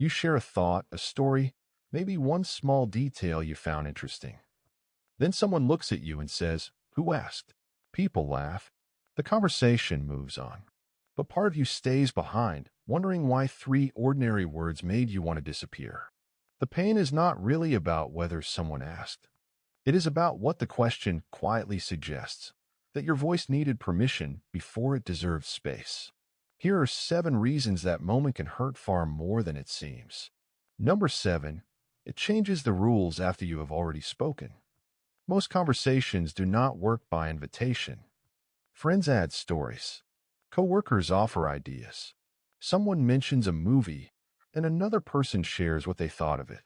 You share a thought, a story, maybe one small detail you found interesting. Then someone looks at you and says, "Who asked?" People laugh. The conversation moves on. But part of you stays behind, wondering why 3 ordinary words made you want to disappear. The pain is not really about whether someone asked. It is about what the question quietly suggests, that your voice needed permission before it deserved space. Here are 7 reasons that moment can hurt far more than it seems. Number 7, it changes the rules after you have already spoken. Most conversations do not work by invitation. Friends add stories. Coworkers offer ideas. Someone mentions a movie, and another person shares what they thought of it.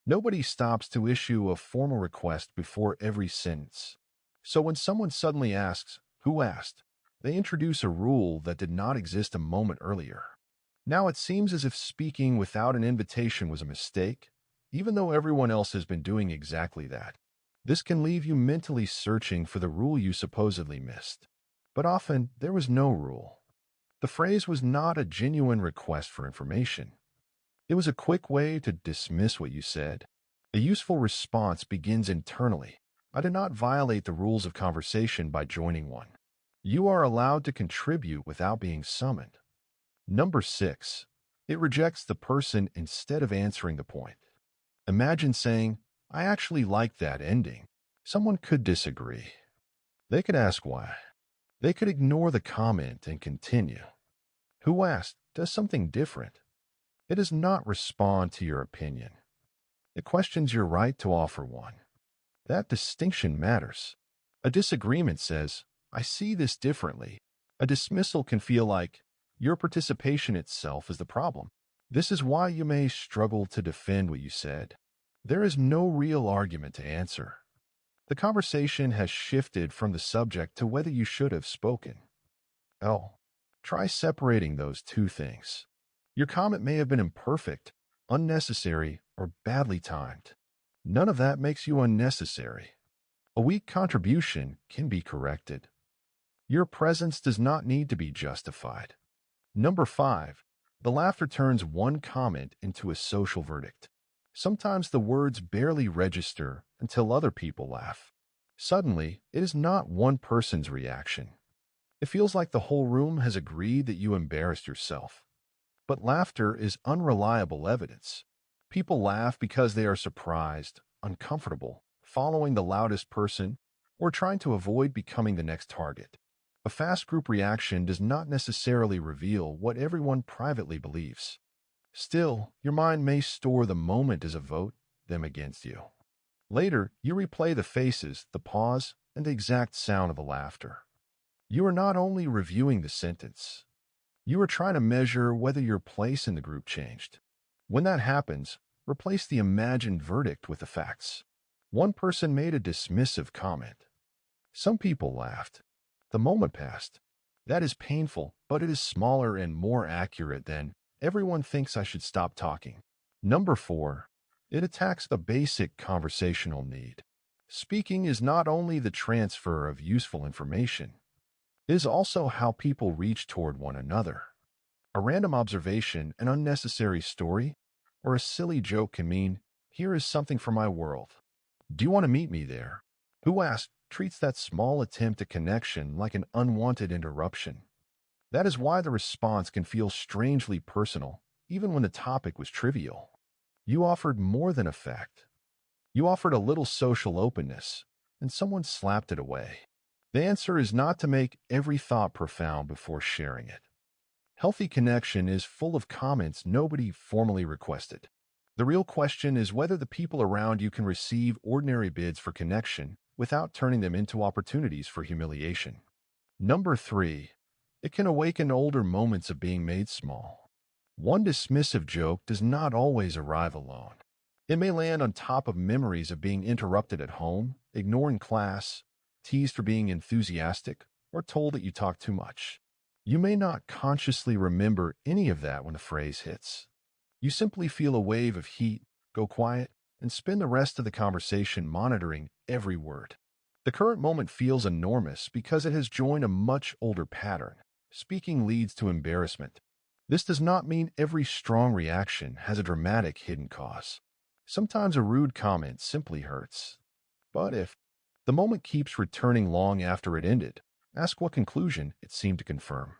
Nobody stops to issue a formal request before every sentence. So when someone suddenly asks, "Who asked?" they introduce a rule that did not exist a moment earlier. Now it seems as if speaking without an invitation was a mistake, even though everyone else has been doing exactly that. This can leave you mentally searching for the rule you supposedly missed. But often, there was no rule. The phrase was not a genuine request for information. It was a quick way to dismiss what you said. A useful response begins internally. I did not violate the rules of conversation by joining one. You are allowed to contribute without being summoned. Number 6, it rejects the person instead of answering the point. Imagine saying, "I actually like that ending." Someone could disagree. They could ask why. They could ignore the comment and continue. "Who asked?" does something different. It does not respond to your opinion. It questions your right to offer one. That distinction matters. A disagreement says, "I see this differently." A dismissal can feel like your participation itself is the problem. This is why you may struggle to defend what you said. There is no real argument to answer. The conversation has shifted from the subject to whether you should have spoken. Try separating those 2 things. Your comment may have been imperfect, unnecessary, or badly timed. None of that makes you unnecessary. A weak contribution can be corrected. Your presence does not need to be justified. Number 5, the laughter turns one comment into a social verdict. Sometimes the words barely register until other people laugh. Suddenly, it is not one person's reaction. It feels like the whole room has agreed that you embarrassed yourself. But laughter is unreliable evidence. People laugh because they are surprised, uncomfortable, following the loudest person, or trying to avoid becoming the next target. A fast group reaction does not necessarily reveal what everyone privately believes. Still, your mind may store the moment as a vote, them against you. Later, you replay the faces, the pause, and the exact sound of the laughter. You are not only reviewing the sentence, you are trying to measure whether your place in the group changed. When that happens, replace the imagined verdict with the facts. One person made a dismissive comment. Some people laughed. The moment passed. That is painful, but it is smaller and more accurate than "everyone thinks I should stop talking." Number 4, it attacks a basic conversational need. Speaking is not only the transfer of useful information, it is also how people reach toward one another. A random observation, an unnecessary story, or a silly joke can mean, "Here is something for my world. Do you want to meet me there?" "Who asked?" treats that small attempt at connection like an unwanted interruption. That is why the response can feel strangely personal, even when the topic was trivial. You offered more than a fact. You offered a little social openness, and someone slapped it away. The answer is not to make every thought profound before sharing it. Healthy connection is full of comments nobody formally requested. The real question is whether the people around you can receive ordinary bids for connection without turning them into opportunities for humiliation. Number 3, it can awaken older moments of being made small. One dismissive joke does not always arrive alone. It may land on top of memories of being interrupted at home, ignored in class, teased for being enthusiastic, or told that you talk too much. You may not consciously remember any of that when the phrase hits. You simply feel a wave of heat, go quiet, and spend the rest of the conversation monitoring every word. The current moment feels enormous because it has joined a much older pattern. Speaking leads to embarrassment. This does not mean every strong reaction has a dramatic hidden cause. Sometimes a rude comment simply hurts. But if the moment keeps returning long after it ended, ask what conclusion it seemed to confirm.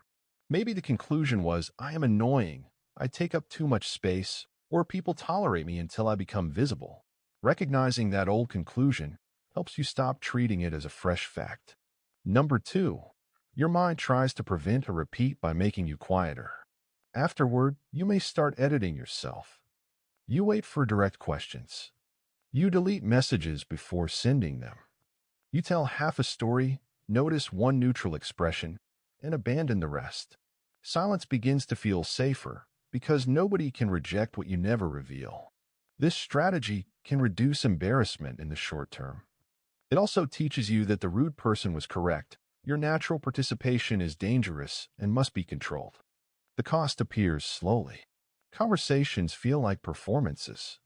Maybe the conclusion was, I am annoying, I take up too much space, or people tolerate me until I become visible. Recognizing that old conclusion helps you stop treating it as a fresh fact. Number 2, your mind tries to prevent a repeat by making you quieter. Afterward, you may start editing yourself. You wait for direct questions. You delete messages before sending them. You tell half a story, notice one neutral expression, and abandon the rest. Silence begins to feel safer because nobody can reject what you never reveal. This strategy can reduce embarrassment in the short term. It also teaches you that the rude person was correct. Your natural participation is dangerous and must be controlled. The cost appears slowly. Conversations feel like performances.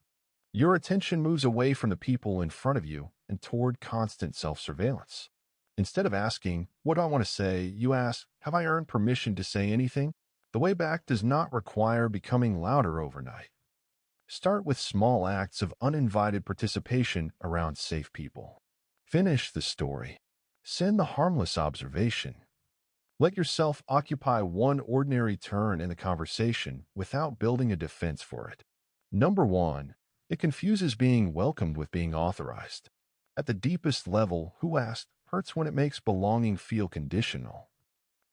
Your attention moves away from the people in front of you and toward constant self-surveillance. Instead of asking, what do I want to say, you ask, have I earned permission to say anything? The way back does not require becoming louder overnight. Start with small acts of uninvited participation around safe people. Finish the story. Send the harmless observation. Let yourself occupy one ordinary turn in the conversation without building a defense for it. Number 1, it confuses being welcomed with being authorized. At the deepest level, who asked hurts when it makes belonging feel conditional.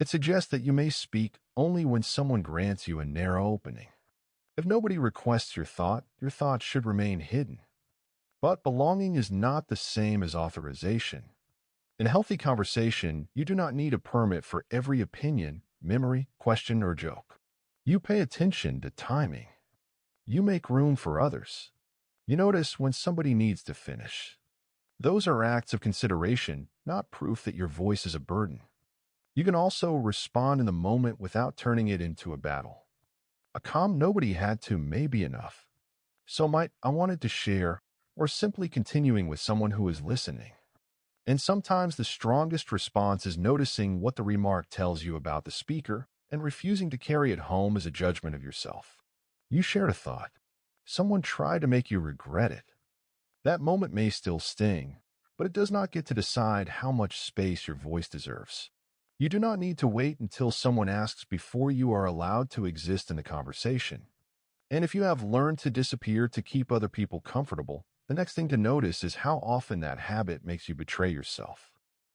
It suggests that you may speak only when someone grants you a narrow opening. If nobody requests your thought should remain hidden. But belonging is not the same as authorization. In a healthy conversation, you do not need a permit for every opinion, memory, question, or joke. You pay attention to timing. You make room for others. You notice when somebody needs to finish. Those are acts of consideration, not proof that your voice is a burden. You can also respond in the moment without turning it into a battle. A calm nobody had to may be enough. So might I wanted to share, or simply continuing with someone who is listening. And sometimes the strongest response is noticing what the remark tells you about the speaker and refusing to carry it home as a judgment of yourself. You shared a thought. Someone tried to make you regret it. That moment may still sting, but it does not get to decide how much space your voice deserves. You do not need to wait until someone asks before you are allowed to exist in the conversation. And if you have learned to disappear to keep other people comfortable, the next thing to notice is how often that habit makes you betray yourself.